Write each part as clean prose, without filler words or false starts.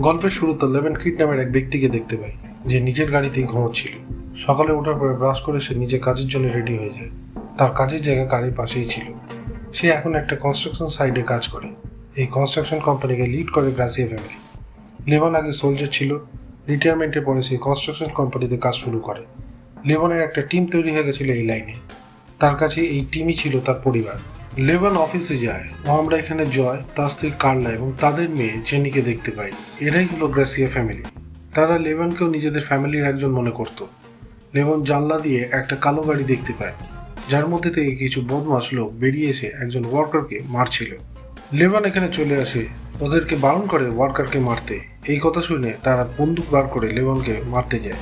গল্পের শুরুতে লেভেন কিড নামের এক ব্যক্তিকে দেখতে পাই, যে নিজের গাড়িতেই ঘুমোচ্ছিল। সকালে ওঠার পরে ব্রাশ করে সে নিজের কাজের জন্য রেডি হয়ে যায়। তার কাজের জায়গা গাড়ির পাশেই ছিল। সে এখন একটা কনস্ট্রাকশন সাইটে কাজ করে। এই কনস্ট্রাকশন কোম্পানিকে লিড করে গ্রাসিয়া ফ্যামিলি। লেভন আগে সোলজার ছিল। রিটায়ারমেন্টের পরে সে কনস্ট্রাকশন কোম্পানিতে কাজ শুরু করে। লেভনের একটা টিম তৈরি হয়ে গেছিল এই লাইনে। তার কাছে এই টিমই ছিল তার পরিবার। লেভন অফিসে যায় ও আমরা এখানে জয়, তার স্ত্রী কার্লা এবং তাদের মেয়ে জেনিকে দেখতে পাই। এরাই হলো গ্রাসিয়া ফ্যামিলি। তারা লেভনকেও নিজেদের ফ্যামিলির একজন মনে করত। লেভন জানলা দিয়ে একটা কালো গাড়ি দেখতে পায়, যার মধ্যে থেকে কিছু বদমাশ লোক বেরিয়ে এসে একজন ওয়ার্কারকে মারছিল। লেভন এখানে চলে আসে, ওদেরকে বারণ করে ওয়ার্কারকে মারতে। এই কথা শুনে তারা বন্দুক বার করে লেভনকে মারতে যায়।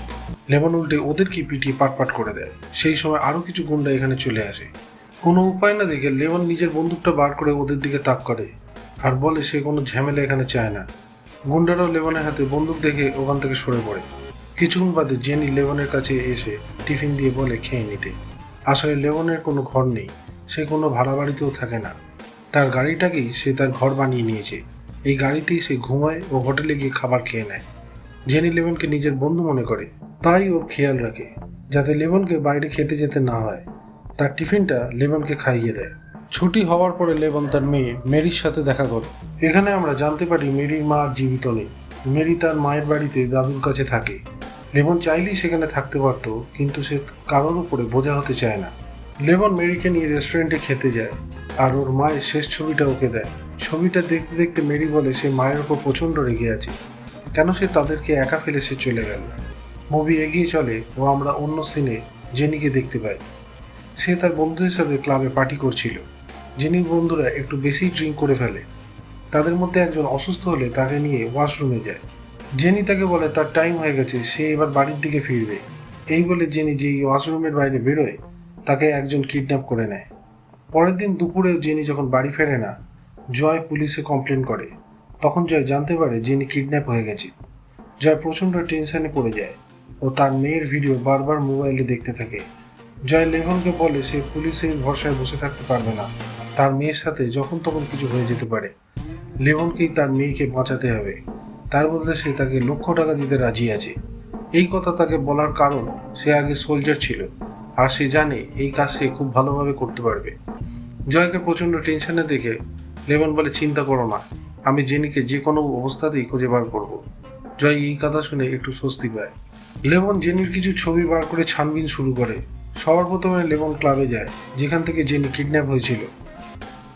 লেভন উল্টে ওদেরকে পিটিয়ে পাট করে দেয়। সেই সময় আরও কিছু গুন্ডা এখানে চলে আসে। কোনো উপায় না দেখে লেভন নিজের বন্দুকটা বার করে ওদের দিকে তাক করে আর বলে সে কোনো ঝামেলা এখানে চায় না। গুন্ডারাও লেভনের হাতে বন্দুক দেখে ওখান থেকে সরে পড়ে। কিছুক্ষণ বাদে জেনি লেভনের কাছে এসে টিফিন দিয়ে বলে খেয়ে নিতে। আসলে লেভনের কোনো ঘর নেই, সে কোনো ভাড়া বাড়িতেও থাকে না। তার গাড়িটাকেই সে তার ঘর বানিয়ে নিয়েছে। এই গাড়িতেই সে ঘুমায় ও হোটেলে গিয়ে খাবার খেয়ে নেয়। জেনি লেভনকে নিজের বন্ধু মনে করে, তাই ওর খেয়াল রাখে যাতে লেভনকে বাইরে খেতে যেতে না হয়। তার টিফিনটা লেভনকে খাইয়ে দেয়। ছুটি হওয়ার পরে লেভন তার মেয়ে মেরির সাথে দেখা করে। এখানে আমরা জানতে পারি মেরির মা আর জীবিত নেই। মেরি তার মায়ের বাড়িতে দাদুর কাছে থাকে। লেভন চাইলেই সেখানে থাকতে পারত, কিন্তু সে কারোর উপরে বোঝা হতে চায় না। লেভন মেরিকে নিয়ে রেস্টুরেন্টে খেতে যায় আর ওর মায়ের শেষ ছবিটা ওকে দেয়। ছবিটা দেখতে দেখতে মেরি বলে সে মায়ের ওপর প্রচণ্ড রেগে আছে, কেন সে তাদেরকে একা ফেলে সে চলে গেল। মুভি এগিয়ে চলে ও আমরা অন্য সিনে জেনিকে দেখতে পাই। সে তার বন্ধুদের সাথে ক্লাবে পার্টি করছিল। জেনির বন্ধুরা একটু বেশি ড্রিঙ্ক করে ফেলে। তাদের মধ্যে একজন অসুস্থ হলে তাকে নিয়ে ওয়াশরুমে যায়। জেনি তাকে বলে তার টাইম হয়ে গেছে, সে এবার বাড়ির দিকে ফিরবে। এই বলে জেনি যেই ওয়াশরুমের বাইরে বেরোয়, তাকে একজন কিডন্যাপ করে নেয়। পরের দিন দুপুরে জেনি যখন বাড়ি ফেরে না, জয় পুলিশে কমপ্লেন করে। তখন জয় জানতে পারে জেনি কিডন্যাপ হয়ে গেছে। জয় প্রচণ্ড টেনশনে পড়ে যায় ও তার মেয়ের ভিডিও বারবার মোবাইলে দেখতে থাকে। জয় লেভনকে বলে সে পুলিশের ভরসায় বসে থাকতে পারবে না, তার মেয়ের সাথে যখন তখন কিছু হয়ে যেতে পারে। লেভনকেই তার মেয়েকে বাঁচাতে হবে, তার বদলে সে তাকে $1,00,000 দিতে রাজি আছে। এই কথা তাকে বলার কারণ সে আগে সোলজার ছিল আর সে জানে এই কাজ সে খুব ভালোভাবে করতে পারবে। জয়কে প্রচণ্ড টেনশনে দেখে লেভন বলে চিন্তা করো না, আমি জেনিকে যে কোনো অবস্থাতেই খুঁজে বার করব। জয় এই কথা শুনে একটু স্বস্তি পায়। লেভন জেনির কিছু ছবি বার করে ছানবিন শুরু করে। সবার প্রথমে লেভন ক্লাবে যায় যেখান থেকে জেনি কিডন্যাপ হয়েছিল।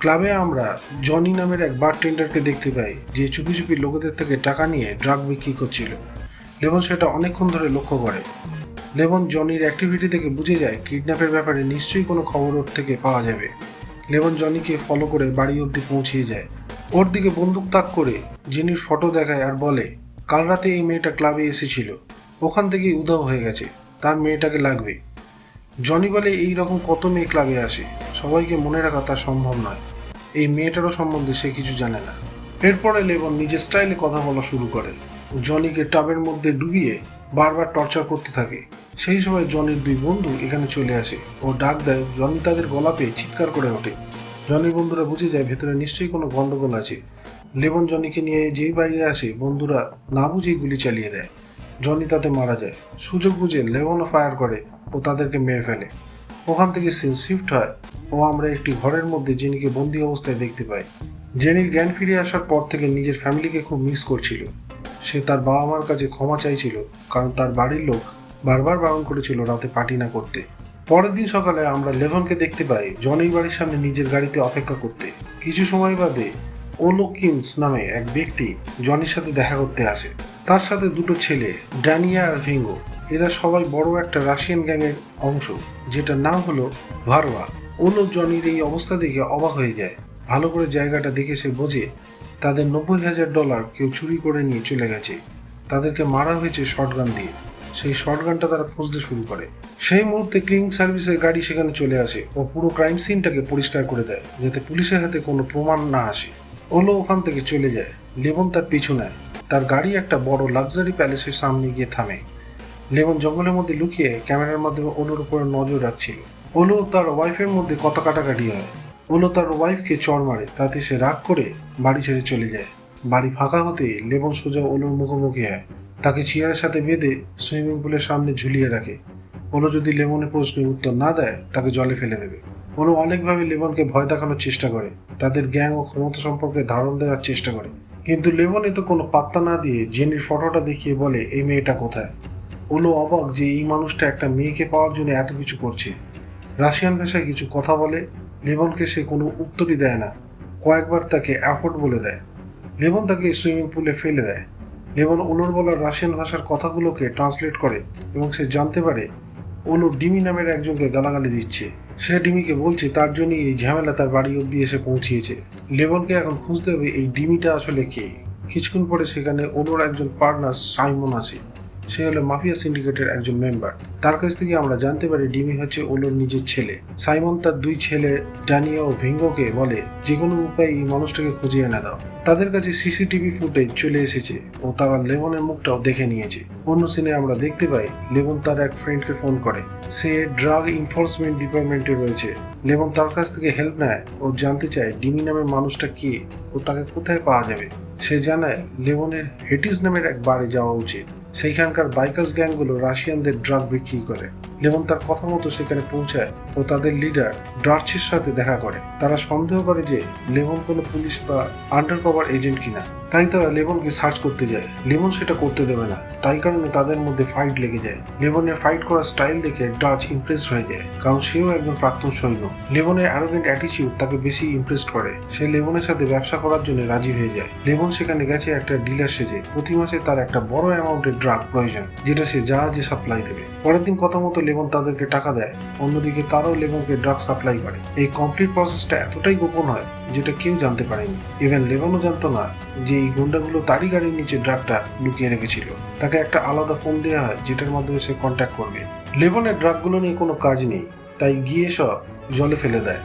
ক্লাবে আমরা জনি নামের এক বারটেন্ডারকে দেখতে পাই, যে চুপি চুপি লোকেদের থেকে টাকা নিয়ে ড্রাগ বিক্রি করছিল। লেভন সেটা অনেকক্ষণ ধরে লক্ষ্য করে। লেভন জনির অ্যাক্টিভিটি থেকে বুঝে যায় কিডন্যাপের ব্যাপারে নিশ্চয়ই কোনো খবর ওর থেকে পাওয়া যাবে। লেভন জনিকে ফলো করে বাড়ি অবধি পৌঁছিয়ে যায়। ওর দিকে বন্দুক তাক করে জেনির ফটো দেখায় আর বলে কাল রাতে এই মেয়েটা ক্লাবে এসেছিল, ওখান থেকেই উধাও হয়ে গেছে, তার মেয়েটাকে লাগবে। জনি বলে এই রকম কত মেয়ে ক্লাবে আসে, সবাইকে মনে রাখা তার সম্ভব নয়। এই মেয়েটারও সম্বন্ধে সে কিছু জানে না। এরপরে লেভন নিজের স্টাইলে কথা বলা শুরু করে। জনিকে টাবের মধ্যে ডুবিয়ে বারবার টর্চার করতে থাকে। সেই সময় জনির দুই বন্ধু এখানে চলে আসে ও ডাক দেয়। জনি তাদের গলা পেয়ে চিৎকার করে ওঠে। জনির বন্ধুরা বুঝে যায় ভেতরে নিশ্চয়ই কোনো গন্ডগোল আছে। লেভন জনিকে নিয়ে যেই বাইরে আসে, বন্ধুরা না বুঝেই গুলি চালিয়ে দেয়। জনি তাতে মারা যায়। সুযোগ বুঝে লেভনও ফায়ার করে ও তাদেরকে মেরে ফেলে। ওখান থেকে সিন শিফট হয় ও আমরা একটি ঘরের মধ্যে জেনিকে বন্দি অবস্থায় দেখতে পাই। জেনির জ্ঞান ফিরে আসার পর থেকে নিজের ফ্যামিলিকে খুব মিস করছিল। সে তার বাবা মার কাছে ক্ষমা চাইছিল, কারণ তার বাড়ির লোক বারবার বারণ করেছিল রাতে পার্টি না করতে। পরের দিন সকালে আমরা লেভনকে দেখতে পাই জনির বাড়ির সামনে নিজের গাড়িতে অপেক্ষা করতে। কিছু সময় বাদে ওলোকিন্স নামে এক ব্যক্তি জনির সাথে দেখা করতে আসে। তার সাথে দুটো ছেলে, ড্যানিয়া আর ভিঙ্গো। এরা সবাই বড় একটা রাশিয়ান গ্যাংয়ের অংশ, যেটার নাম হলো ভারওয়া। ওলো জনির এই অবস্থা দেখে অবাক হয়ে যায়। ভালো করে জায়গাটা দেখে সে বোঝে তাদের $90,000 কেউ চুরি করে নিয়ে চলে গেছে। তাদেরকে মারা হয়েছে শটগান দিয়ে। সেই শটগানটা তারা খুঁজতে শুরু করে। সেই মুহূর্তে ক্লিনিং সার্ভিসের গাড়ি সেখানে চলে আসে ও পুরো ক্রাইম সিনটাকে পরিষ্কার করে দেয়, যাতে পুলিশের হাতে কোনো প্রমাণ না আসে। ওলো ওখান থেকে চলে যায়। লেভন তার পিছু নেয়। তার গাড়ি একটা বড় লাক্সারি প্যালেসের সামনে গিয়ে থামে। লেভন জঙ্গলের মধ্যে লুকিয়ে ক্যামেরার মাধ্যমে ওলোর উপরে নজর রাখছিল। ওলো তার ওয়াইফের মধ্যে কথা কাটাকাটি হয়। ওলো তার ওয়াইফকে চড় মারে, তাতে সে রাগ করে বাড়ি ছেড়ে চলে যায়। বাড়ি ফাঁকা হতে লেবন সোজা ওলোর মুখোমুখি হয়, তাকে চেয়ারের সাথে বেঁধে সুইমিং পুলের সামনে ঝুলিয়ে রাখে। ওলো যদি লেবনের প্রশ্নের উত্তর না দেয় তাকে জলে ফেলে দেবে। ওলো অনেকভাবে লেবনকে ভয় দেখানোর চেষ্টা করে, তাদের গ্যাং ও ক্ষমতা সম্পর্কে ধারণা দেওয়ার চেষ্টা করে, কিন্তু লেবন এতে কোনো পাত্তা না দিয়ে জেনির ফটোটা দেখিয়ে বলে এই মেয়েটা কোথায়। ওলো অবাক যে এই মানুষটা একটা মেয়েকে পাওয়ার জন্য এত কিছু করছে। রাশিয়ান ভাষায় কিছু কথা বলে, লেবনকে সে কোনো উত্তরই দেয় না, কয়েকবার তাকে অ্যাফোর্ড বলে দেয়। লেবন তাকে সুইমিং পুলে ফেলে দেয়। লেবন ওলোর বলা রাশিয়ান ভাষার কথাগুলোকে ট্রান্সলেট করে এবং সে জানতে পারে ওলো ডিমি নামের একজনকে গালাগালি দিচ্ছে। সে ডিমিকে বলছে তার জন্যই এই ঝামেলা তার বাড়ি অব্দি এসে পৌঁছিয়েছে। লেবনকে এখন খুঁজতে হবে এই ডিমিটা আসলে কে। কিছুক্ষণ পরে সেখানে ওলোর একজন পার্টনার সাইমন আছে। সে হলো মাফিয়া সিন্ডিকেটের একজন মেম্বার। তার কাছ থেকে আমরা জানতে পারি ডিমি হচ্ছে ওলোর নিজের ছেলে। সাইমন তার দুই ছেলে ড্যানিয়া ও ভিঙ্গোকে বলে যে কোনো উপায়ে এই মানুষটাকে খুঁজে এনে দাও। তাদের কাছে সিসিটিভি ফুটেজ চলে এসেছে ও তারা লেবনের মুখটাও দেখে নিয়েছে। অন্য সিনে আমরা দেখতে পাই লেবন তার এক ফ্রেন্ডকে ফোন করে। সে ড্রাগ এনফোর্সমেন্ট ডিপার্টমেন্টে রয়েছে। লেবন তার কাছ থেকে হেল্প নেয় ও জানতে চায় ডিমি নামের মানুষটা কে ও তাকে কোথায় পাওয়া যাবে। সে জানায় লেবনের হেটিস নামের এক বারে যাওয়া উচিত। সেইখানকার বাইকার্স গ্যাংগুলো রাশিয়ানদের ড্রাগ বিক্রি করে। লেবন তার কথা মতো সেখানে পৌঁছায় ও তাদের লিডার ডার্চের সাথে দেখা করে। তারা সন্দেহ করে যে লেবন কোনো পুলিশ বা আন্ডার কভার এজেন্ট কিনা, তাই তারা লেবনকে সার্চ করতে যায়। লেবন সেটা করতে দেবে না, তাই কারণে তাদের মধ্যে ফাইট লেগে যায়। লেবনের ফাইট করার স্টাইল দেখে ডাচ ইমপ্রেস হয়ে যায়, কারণ সেও একজন প্রাক্তন সৈন্য। লেবনের অ্যারোগেন্ট অ্যাটিটিউড তাকে বেশি ইমপ্রেস করে। সে লেবনের সাথে ব্যবসা করার জন্য রাজি হয়ে যায়। লেবন সেখানে গেছে একটা ডিলার সেজে। প্রতি মাসে তার একটা বড় অ্যামাউন্টের ড্রাগ প্রয়োজন, যেটা সে জাহাজে সাপ্লাই দেবে। পরের দিন কথা মতো লেবন তাদেরকে টাকা দেয়। অন্যদিকে তারাও লেবনকে ড্রাগ সাপ্লাই করে। এই কমপ্লিট প্রসেসটা এতটাই গোপন হয় যেটা কেউ জানতে পারেনি। ইভেন লেবনও জানতো না যে এই গুন্ডাগুলো তারই গাড়ির নিচে ড্রাগটা লুকিয়ে রেখেছিল। তাকে একটা আলাদা ফোন দেওয়া হয় যেটার মাধ্যমে সে কন্ট্যাক্ট করবে। লেবনের ড্রাগগুলো নিয়ে কোনো কাজ নেই, তাই গিয়ে সব জলে ফেলে দেয়।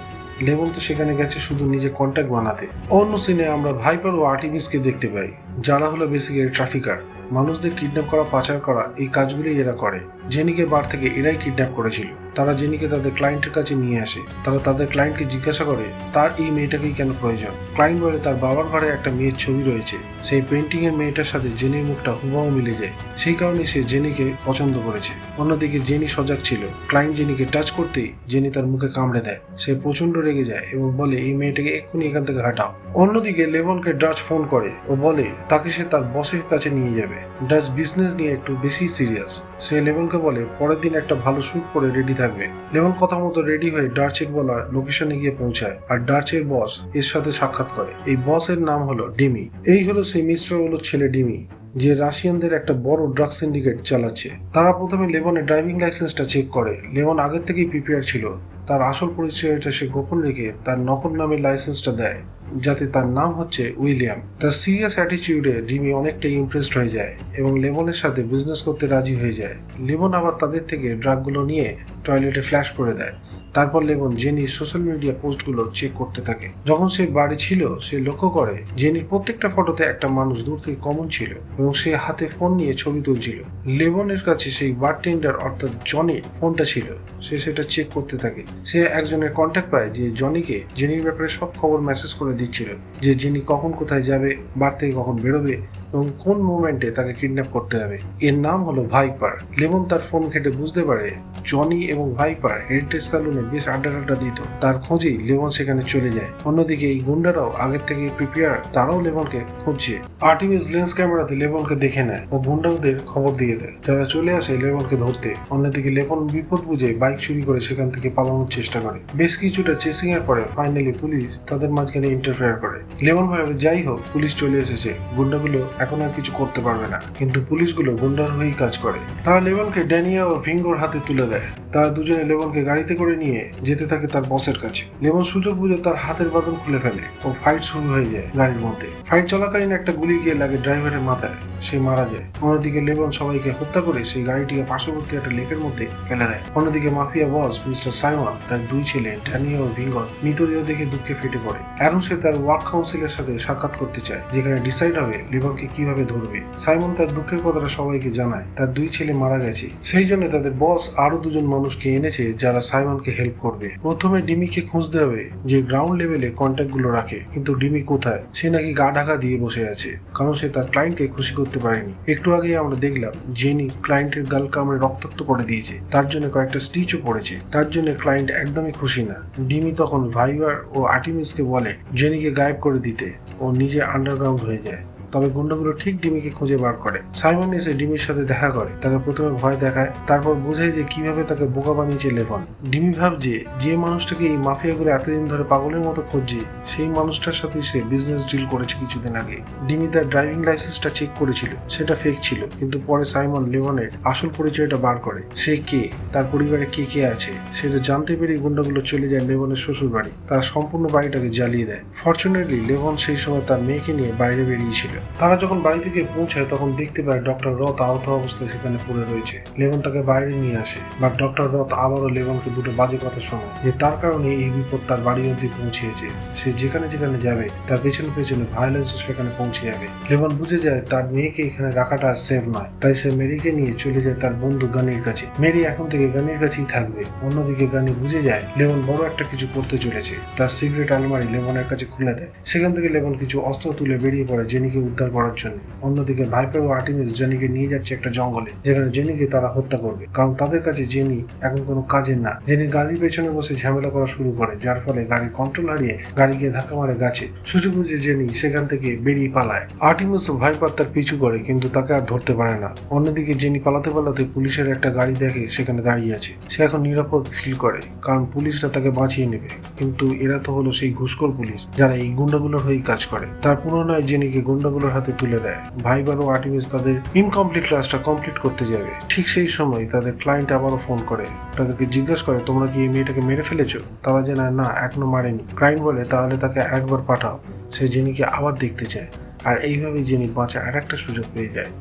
লেবন তো সেখানে গেছে শুধু নিজে কন্ট্যাক্ট বানাতে। অন্য সিনে আমরা ভাইপার ও আর্টিমিসকে দেখতে পাই, যারা হলো বেসিক্যালি ট্রাফিকার। মানুষদের কিডন্যাপ করা, পাচার করা, এই কাজগুলি এরা করে। জেনিকে বার থেকে এরাই কিডন্যাপ করেছিল। তারা জেনিকে তাদের ক্লায়েন্টের কাছে নিয়ে আসে। তারা তাদের ক্লায়েন্টকে জিজ্ঞাসা করে তার এই মেয়েটাকেই কেন প্রয়োজন। ক্লায়েন্ট বলে তার বাবার ঘরে একটা মেয়ের ছবি রয়েছে, সেই পেন্টিং এর মেয়েটার সাথে জেনির মুখটা হুবহু মিলে যায়। সেই কারণে সে জেনিকে পছন্দ করেছে। অন্যদিকে জেনি সজাগ ছিল। ক্লায়েন্ট জেনিকে টাচ করতেই জেনি তার মুখে কামড়ে দেয়। সে প্রচন্ড রেগে যায় এবং বলে এই মেয়েটাকে এক্ষুনি এখান থেকে হাঁটাও। অন্যদিকে লেবনকে ডাচ ফোন করে ও বলে তাকে সে তার বসের কাছে নিয়ে যাবে। ডাচ বিজনেস নিয়ে একটু বেশি সিরিয়াস। সে লেবনকে বলে পরের দিন একটা ভালো স্যুট পরে রেডি থাকবে। লেবন কথা মতো রেডি হয়ে ডার্চের বলা লোকেশনে গিয়ে পৌঁছায় আর ডার্চের বস এর সাথে সাক্ষাৎ করে। এই বসের নাম হলো ডিমি। এই হলো সেই মিস্টার ওলোর ছেলে ডিমি, যে রাশিয়ানদের একটা বড় ড্রাগ সিন্ডিকেট চালাচ্ছে। তারা প্রথমে লেবনের ড্রাইভিং লাইসেন্সটা চেক করে। লেবন আগের থেকেই প্রিপেয়ার ছিল। তার আসল পরিচয়টা সে গোপন রেখে তার নকল নামের লাইসেন্সটা দেয়, যাতে তার নাম হচ্ছে উইলিয়াম। তার সিরিয়াস অ্যাটিটিউডে ডিমি অনেকটাই ইমপ্রেসড হয়ে যায় এবং লেবনের সাথে বিজনেস করতে রাজি হয়ে যায়। লেবন আবার তাদের থেকে ড্রাগগুলো নিয়ে টয়লেটে ফ্ল্যাশ করে দেয়। তারপর লেবন জেনির সোশ্যাল মিডিয়া পোস্টগুলো চেক করতে থাকে। যখন সে বাড়ি ছিল সে লক্ষ্য করে জেনির প্রত্যেকটা ফটোতে একটা মানুষ দূর থেকে কমন ছিল এবং সে হাতে ফোন নিয়ে ছবি তুলছিল। লেবনের কাছে সেই বারটেন্ডার অর্থাৎ জনির ফোনটা ছিল। সে সেটা চেক করতে থাকে। সে একজনের কন্ট্যাক্ট পায় যে জনিকে জেনির ব্যাপারে সব খবর মেসেজ করে দিচ্ছিল, যে জেনি কখন কোথায় যাবে, বার থেকে কখন বেরোবে এবং কোন মোমেন্টে তাকে কিডন্যাপ করতে হবে। এর নাম হলো ভাইপার। লেবন তার ফোন ঘেটে বুঝতে পারে জনি এবং ভাইপার হেরিটেজ স্যালুনে বেশ আড্ডা দিত। তার খোঁজেই লেবন সেখানে চলে যায়। অন্যদিকে এই গুন্ডারাও আগের থেকে প্রিপেয়ার, তারাও লেবনকে খুঁজছে। আর্টিমিস লেন্স ক্যামেরাতে লেবনকে দেখে নেয় ও গুন্ডাদের খবর দিয়ে দেয়, যারা চলে আসে লেবনকে ধরতে। অন্যদিকে লেবন বিপদ বুঝে বাইক চুরি করে সেখান থেকে পালানোর চেষ্টা করে। বেশ কিছুটা চেসিং এর পরে ফাইনালি পুলিশ তাদের মাঝখানে ইন্টারফেয়ার করে। লেবন ভাবে যাই হোক পুলিশ চলে এসেছে, গুন্ডাগুলো এখন আর কিছু করতে পারবে না। কিন্তু পুলিশগুলো গুন্ডার হয়েই কাজ করে। তারা লেবনকে ড্যানিয়া ও ভিঙ্গোর হাতে তুলে দেয়। তারা দুজনে লেবনকে গাড়িতে করে নিয়ে যেতে থাকে তার বসের কাছে। লেবন সুযোগ বুঝে তার হাতের বাঁধন খুলে ফেলে ও ফাইট শুরু হয়ে যায় গাড়ির মধ্যে। ফাইট চলাকালীন একটা গুলি গিয়ে লাগে ড্রাইভারের মাথায়। সে মারা যায়। অন্যদিকে লেবন সবাইকে হত্যা করে সেই গাড়িটিকে পার্শ্ববর্তী একটা লেকের মধ্যে ফেলে দেয়। অন্যদিকে মাফিয়া বস মিস্টার সাইমন তার দুই ছেলে ড্যানিয়েল ও ভিঙ্গর মৃতদেহ দেখে দুঃখে ফেটে পড়ে। এখন সে তার ওয়ার্ক কাউন্সিলের সাথে সাক্ষাৎ করতে চায়, যেখানে ডিসাইড হবে লেবনকে কিভাবে ধরবে। সাইমন তার দুঃখের কথাটা সবাইকে জানায়, তার দুই ছেলে মারা গেছে, সেই জন্য তাদের বস আরো দুজন মানুষকে এনেছে যারা সাইমনকে হেল্প করবে। প্রথমে ডিমিকে খুঁজতে হবে, যে গ্রাউন্ড লেভেলে কন্ট্যাক্ট গুলো রাখে, কিন্তু ডিমি কোথায়? সে নাকি গা ঢাকা দিয়ে বসে আছে, কারণ সে তার ক্লায়েন্টকে খুশি করতে পারেনি। একটু আগে আমরা দেখলাম জেনি ক্লায়েন্টের গাল কামড়ে রক্তাক্ত করে দিয়েছে, তার জন্য কয়েকটা স্টিচও পড়েছে, তার জন্য ক্লায়েন্ট একদমই খুশি না। ডিমি তখন ভাইবার ও আর্টিমিসকে বলে জেনিকে গায়েব করে দিতে, ও নিজে আন্ডারগ্রাউন্ড হয়ে যায়। তবে গুন্ডাগুলো ঠিক ডিমিকে খুঁজে বার করে। সাইমন এসে ডিমির সাথে দেখা করে, তাকে প্রথমে ভয় দেখায়, তারপর বোঝায় যে কিভাবে তাকে বোকা বানিয়েছে লেভন। ডিমি ভাবছে যে মানুষটাকে এই মাফিয়াগুলো এতদিন ধরে পাগলের মতো খুঁজছে, সেই মানুষটার সাথে সে বিজনেস ডিল করেছে কিছুদিন আগে। ডিমি তার ড্রাইভিং লাইসেন্সটা চেক করেছিল, সেটা ফেক ছিল, কিন্তু পরে সাইমন লেভনের আসল পরিচয়টা বার করে। সে কে, তার পরিবারে কে কে আছে সেটা জানতে পেরে গুন্ডাগুলো চলে যায় লেভনের শ্বশুর বাড়ি। তারা সম্পূর্ণ বাড়িটাকে জ্বালিয়ে দেয়। ফরচুনেটলি লেভন সেই সময় তার মেয়েকে নিয়ে বাইরে বেরিয়েছিল। তারা যখন বাড়ি থেকে পৌঁছায় তখন দেখতে পায় ডক্টর রথ আহত অবস্থায় সেখানে পড়ে রয়েছে। লেভন তাকে বাইরে নিয়ে আসে, বাট ডক্টর রথ আবারও লেভনকে দুটো বাজে কথা শোনায়, যে তার কারণে এই বিপদ তার বাড়ি অবধি পৌঁছেছে। সে যেখানে যেখানে যাবে তার পেছনে পেছনে ভায়োলেন্স সেখানে পৌঁছে যাবে। লেভন বুঝে যায় তার মেয়েকে এখানে রাখাটা সেফ নয়, তাই সে মেরিকে নিয়ে চলে যায় তার বন্ধু গানির কাছে। মেরি এখন থেকে গানির কাছেই থাকবে। অন্যদিকে গানি বুঝে যায় লেভন বড় একটা কিছু করতে চলেছে। তার সিগারেট আলমারি লেভনের কাছে খুলে দেয়। সেখান থেকে লেভন কিছু অস্ত্র তুলে বেরিয়ে পড়ে জেনিকে উদ্ধার করার জন্য। অন্যদিকে ভাইপার ও আর্টিমিস জেনিকে নিয়ে যাচ্ছে একটা জঙ্গলে, যেখানে জেনিকে তারা হত্যা করবে, কারণ তাদের কাছে জেনি এখন কোনো কাজের না। জেনি গাড়ির পেছনে বসে ঝামেলা করা শুরু করে, যার ফলে গাড়ির কন্ট্রোল হারিয়ে গাড়িকে ধাক্কা মারে গাছে। সুযোগ বুঝে জেনি সেখান থেকে বেরিয়ে পালায়। আর্টিমিস ও ভাইপার তার পিছু করে, কিন্তু তাকে আর ধরতে পারে না। অন্যদিকে জেনি পালাতে পালাতে পুলিশের একটা গাড়ি দেখে সেখানে দাঁড়িয়ে আছে। সে এখন নিরাপদ ফিল করে, কারণ পুলিশরা তাকে বাঁচিয়ে নেবে। কিন্তু এরা তো হলো সেই ঘুষখোর পুলিশ যারা এই গুন্ডাগুলোর হয়েই কাজ করে। তার পুনরায় জেনিকে গুন্ডাগুলোর হাতে তুলে দেয়। ভাইবার ও আর্টিমিস তাদের ইনকমপ্লিট ক্লাসটা কমপ্লিট করতে যাবে। ঠিক সেই সময় তাদের ক্লায়েন্ট আবারও ফোন করে, তাদেরকে জিজ্ঞাসা করে তোমরা কি এই মেয়েটাকে মেরে ফেলেছো? তারা জানায় না, এখনো মারেনি। ক্লায়েন্ট বলে তাহলে তাকে একবার পাঠাও। সে জেনিকে আবার দেখতে চায়, আর এইভাবেই জেনি বাঁচা আর একটা সুযোগ পেয়ে যায়।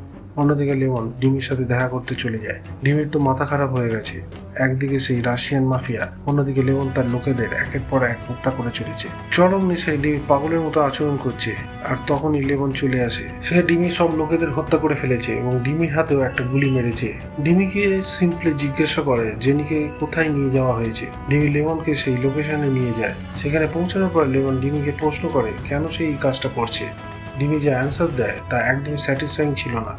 অন্যদিকে লেমন ডিমির সাথে দেখা করতে চলে যায়। ডিমির তো মাথা খারাপ হয়ে গেছে। একদিকে সেই রাশিয়ান মাফিয়া, অন্যদিকে লেমন তার লোকেদের একের পর এক হত্যা করে চলেছে। চরম নেশায় ডিমি পাগলের মতো আচরণ করছে, আর তখনই লেমন চলে আসে। সে ডিমি সব লোকেদের হত্যা করে ফেলেছে এবং ডিমির হাতেও একটা গুলি মেরেছে। ডিমিকে সিম্পলি জিজ্ঞাসা করে জেনিকে কোথায় নিয়ে যাওয়া হয়েছে। ডিমি লেমনকে সেই লোকেশনে নিয়ে যায়। সেখানে পৌঁছানোর পর লেমন ডিমিকে প্রশ্ন করে কেন সে এই কাজটা করছে। ডিমি যে অ্যান্সার দেয় তা একদমই স্যাটিসফাইং ছিল না।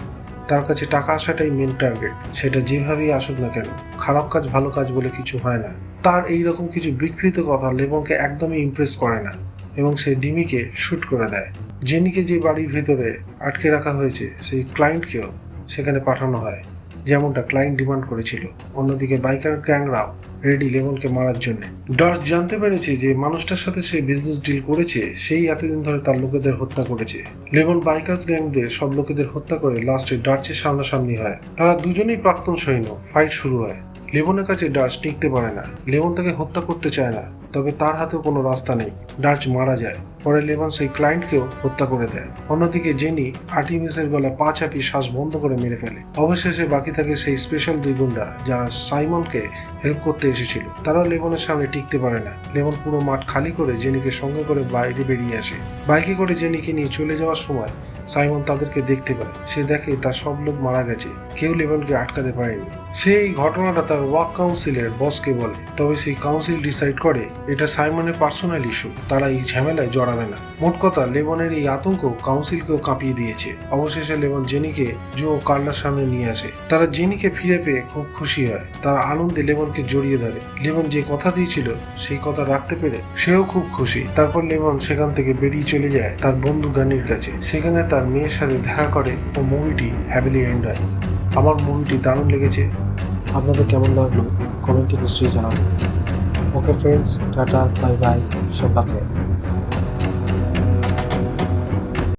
তার কাছে টাকা আসাটাই মেন টার্গেট, সেটা যেভাবেই আসুক না কেন। খারাপ কাজ ভালো কাজ বলে কিছু হয় না। তার এইরকম কিছু বিকৃত কথা লেবনকে একদমই ইমপ্রেস করে না এবং সে ডিমিকে শুট করে দেয়। জেনিকে যে বাড়ির ভেতরে আটকে রাখা হয়েছে সেই ক্লায়েন্টকেও সেখানে পাঠানো হয়, যেমনটা ক্লায়েন্ট ডিমান্ড করেছিল। অন্যদিকে বাইকার গ্যাংরাও রেডি লেমনকে মারার জন্য। ডার্স জানতে পেরেছে যে মানুষটার সাথে সে বিজনেস ডিল করেছে সেই এতদিন ধরে তার লোকেদের হত্যা করেছে। লেমন বাইকার্স গ্যাংদের সব লোকেদের হত্যা করে লাস্টে ডার্চের সামনাসামনি হয়। তারা দুজনেই প্রাক্তন সৈন্য। ফাইট শুরু হয়। লেমনের কাছে ডার্চ টিকতে পারে না। লেমন তাকে হত্যা করতে চায় না, তবে তার হাতেও কোনো রাস্তা নেই। ডার্চ মারা যায়। পরে লেমন সেই ক্লায়েন্টকেও হত্যা করে দেয়। অন্যদিকে জেনি আর্টিমিসের গলায় পা চাপিয়ে শ্বাস বন্ধ করে মেরে ফেলে। অবশেষে বাকি থাকে সেই স্পেশাল দুই গুন্ডা যারা সাইমনকে হেল্প করতে এসেছিল। তারাও লেমনের সামনে টিকতে পারে না। লেমন পুরো মাঠ খালি করে জেনিকে সঙ্গে করে বাইরে বেরিয়ে আসে। বাইকে করে জেনিকে নিয়ে চলে যাওয়ার সময় সাইমন তাদেরকে দেখতে পায়। সে দেখে তার সব লোক মারা গেছে, কেউ লেমনকে আটকাতে পারেনি। সেই ঘটনাটা তার ওয়ার্ক কাউন্সিলের বসকে বলে, তবে সেই কাউন্সিল ডিসাইড করে এটা সাইমনের পার্সোনাল ইস্যু, তারা এই ঝামেলায় জড়াবে না। মোট কথা লেমনের এই আতঙ্ক কাউন্সিলকেও কাঁপিয়ে দিয়েছে। অবশেষে লেমন জেনিকে জো ও কার্লার সামনে নিয়ে আসে। তারা জেনিকে ফিরে পেয়ে খুব খুশি হয়। তারা আনন্দে লেমনকে জড়িয়ে ধরে। লেমন যে কথা দিয়েছিল সেই কথা রাখতে পেরে সেও খুব খুশি। তারপর লেমন সেখান থেকে বেরিয়ে চলে যায় তার বন্ধু গানির কাছে। সেখানে তার মেয়ের সাথে দেখা করে ও মুভিটি হ্যাপিলি এন্ড হয়। আমার মুভিটি দারুণ লেগেছে। আপনাদের কেমন লাগলো কমেন্টে নিশ্চয়ই জানাবেন। Okay friends, tata, bye bye, সবাইকে।